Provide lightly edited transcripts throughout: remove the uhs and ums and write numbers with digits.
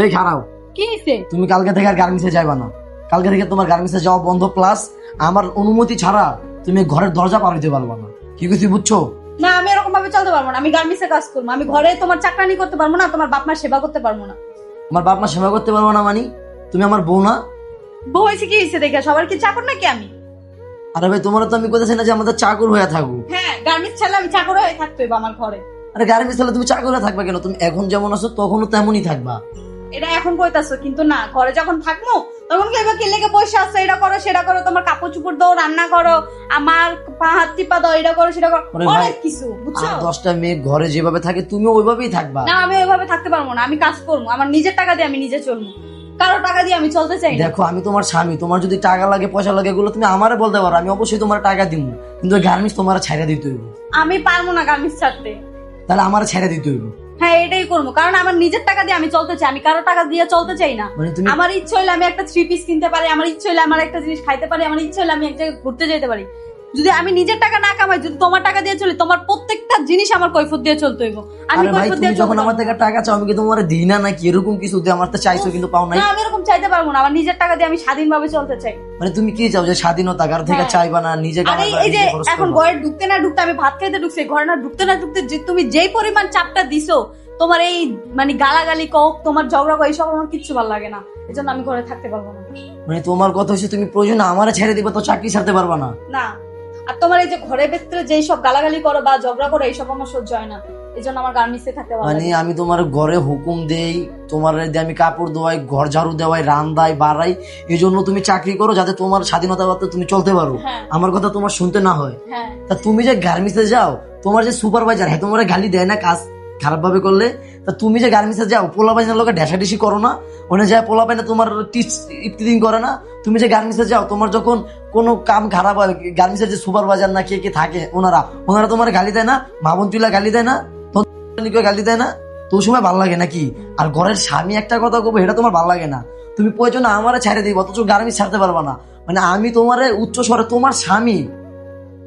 এই খারাপ, কি হইছে? তুমি কালকে থেকে আর গার্মেন্টসে যাইবা না। কালকে থেকে তোমার গার্মেন্টসে যাওয়া বন্ধ, প্লাস আমার অনুমতি ছাড়া তুমি ঘরের দরজা পার হইতে পারবা না। কি কিছু বুঝছো? না, আমি এরকম ভাবে চলতে পারবো না। আমি গার্মেন্টসে কাজ করবো, আমি ঘরে তোমার চাকরানি করতে পারবো না, তোমার বাপ মার সেবা করতে পারবো না। আমার বাপ মা সেবা করতে পারবো না মানে? তুমি আমার বউ না? বউ হয়েছে কি হয়েছে দেখে সবার কি চাকর নাকি আমি? আরে ভাই, তোমার তো আমি কোথাছি না যে আমাদের চাকর হয়ে থাকবো। হ্যাঁ, গার্মেন্টস ছাড়লে আমি চাকর হয়ে থাকতে হইব আমার ঘরে। আরে গার্মেন্টস হলে তুমি চাকর হয়ে থাকবা কেন? তুমি এখন যেমন আছো তখনও তেমনই থাকবা। এটা এখন কইতাছো, কিন্তু না, ঘরে যখন থাকবো তখন কি এবার কি লেগে বসে আসছো, এটা করো সেটা করো, তোমার কাপড় চুপড় দাও, রান্না করো, আমার পা হাত টিপা দাও, এটা করো সেটা করো, আরে ভাই, অনেক কিছু, বুঝছো? আর 10টা মেয়ে ঘরে যেভাবে থাকে তুমিও ওইভাবেই থাকবা। না, আমি ওইভাবে থাকতে পারবো না। আমি কাজ করবো, আমার নিজের টাকা দিয়ে আমি নিজে চলবো, কারো টাকা দিয়ে আমি চলতে চাই না। দেখো, আমি তোমার স্বামী, তোমার যদি টাকা লাগে পয়সা লাগে এগুলো তুমি আমারে বলতে পারো, আমি অবশ্যই তোমার টাকা দিব, কিন্তু গার্মেন্টস তোমার ছাইড়া দিতে হইব। আমি পারবো না গার্মেন্টস ছাড়তে। তাহলে আমার ছাইড়া দিতে হইব। হ্যাঁ, এটাই করবো, কারণ আমার নিজের টাকা দিয়ে আমি চলতে চাই, আমি কারো টাকা দিয়ে চলতে চাই না। মানে তুমি আমার ইচ্ছে হলে আমি একটা 3 পিস কিনতে পারি, আমার ইচ্ছে হলে আমার একটা জিনিস খাইতে পারি, আমার ইচ্ছে হলে আমি এক জায়গায় ঘুরতে যেতে পারি। যদি আমি নিজের টাকা না কামাই, যদি তোমার টাকা দিয়ে চলি, তোমার প্রত্যেকটা জিনিস আমার কৈফত দিয়ে চলতে হইব। আমি আরে ভাই, কৈফত তুমি দিয়ে যখন চলতে আমার পারবো থেকে না। টাকা চাও আমি কি তোমার দিই না নাকি? এরকম কিছু দিয়ে আমার তো চাইছো কিন্তু পাও নাই। না, আমি এরকম চাইতে পারবো না। আমার নিজের টাকা দিয়ে আমি স্বাধীনভাবে চলতে চাই। মানে তুমি কি চাও, যে স্বাধীনতা কারো থেকে হ্যাঁ। চাইবা না, নিজে আর কামাইবা, এই যে নিজে খরচ এখন করবা? ঘরে ঢুকতে না ঢুকতে, আমি ভাত খাইতে ঢুকছি, ঘরে না ঢুকতে না ঢুকতে যে তুমি যেই পরিমাণ চাপটা দিছো, তোমার এই মানে গালাগালি কক, তোমার ঝগড়া কো, এইসব আমার কিচ্ছু ভালো লাগে না। এজন্য আমি ঘরে থাকতে পারবো না। মানে তোমার কথা হচ্ছে তুমি প্রয়োজন আমারে ছেড়ে দিবা, তো চাকরি ছাড়তে পারবা না। না, আর তোমার এই যে ঘরের ভেতরে যেই সব গালাগালি করো বা ঝগড়া করো, এইসব আমার সহ্য হয় না। এজন্য আমার গার্মেন্টসে থাকতে ভালো মানে লাগে। আমি তোমার ঘরে হুকুম দেই, তোমার দিয়ে আমি কাপড় ধোয়াই, ঘর ঝাড়ু দেওয়াই, রান্দাই বাড়াই, এই জন্য তুমি চাকরি করো যাতে তোমার স্বাধীনতা পাতে তুমি চলতে পারো। হ্যাঁ। আমার কথা তোমার শুনতে না হয়। হ্যাঁ, তা তুমি যে গার্মেন্টসে যাও, তোমার যে সুপারভাইজার, হ্যাঁ তোমার গালি দেয় না কাজ খারাপ ভাবে করলে? তা তুমি যে গার্মেন্টসে যাও, পোলা বাইনের লোকে ঢেসাঢেসি করো না? ওখানে যায় পোলা বাইনা তোমার টিচ ইফতিদিন করে না? তুমি যে গার্মেন্টসে যাও, তোমার যখন কোনো কাম খারাপ হয়, গার্মেন্টসের যে সুপারভাইজার না কে কে থাকে ওনারা তোমার গালি দেয় না? মা বোন তুইলা গালি দেয় না? গালি দেয় না? তো ওই সময় ভালো লাগে নাকি? আর ঘরের স্বামী একটা কথা কবো, এটা তোমার ভালো লাগে না? তুমি প্রয়োজন আমারে ছেড়ে দিবা, অথচ গার্মেন্টস ছাড়তে পারবা না। মানে আমি তোমার উচ্চ স্বরে, তোমার স্বামী,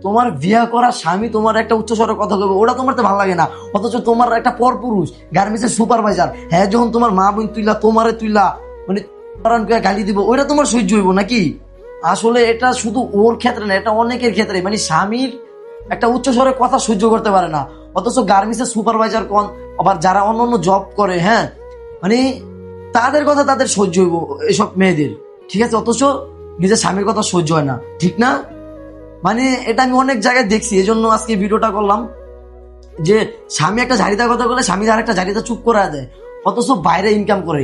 তোমার বিয়ে করা স্বামী তোমার একটা উচ্চ স্বরে কথা কবে, ওটা তোমার তো ভালো লাগে না। অথচ তোমার একটা পরপুরুষ গার্মেন্টসের সুপারভাইজার, হ্যাঁ যখন তোমার মা বোন তুইলা, তোমারে তুইলা মানে গালি দিব, ওইটা তোমার সহ্য হইব নাকি? আসলে এটা শুধু ওর ক্ষেত্রে না, এটা অনেকের ক্ষেত্রে, মানে স্বামীর একটা উচ্চ স্বরে কথা সহ্য করতে পারে না, অথচ গার্মেন্টসের সুপারভাইজার কোন, আবার যারা অন্য জব করে, হ্যাঁ মানে তাদের কথা তাদের সহ্য হইব, এসব মেয়েদের, ঠিক আছে? অথচ নিজের স্বামীর কথা সহ্য হয় না, ঠিক না? মানে এটা আমি অনেক জায়গায় দেখছি, এই জন্য আজকে ভিডিওটা করলাম, যে স্বামী একটা ঝাড়িদার কথা বলে স্বামী আর একটা ঝাড়িদা চুপ করে দেয়, অথচ বাইরে ইনকাম করে।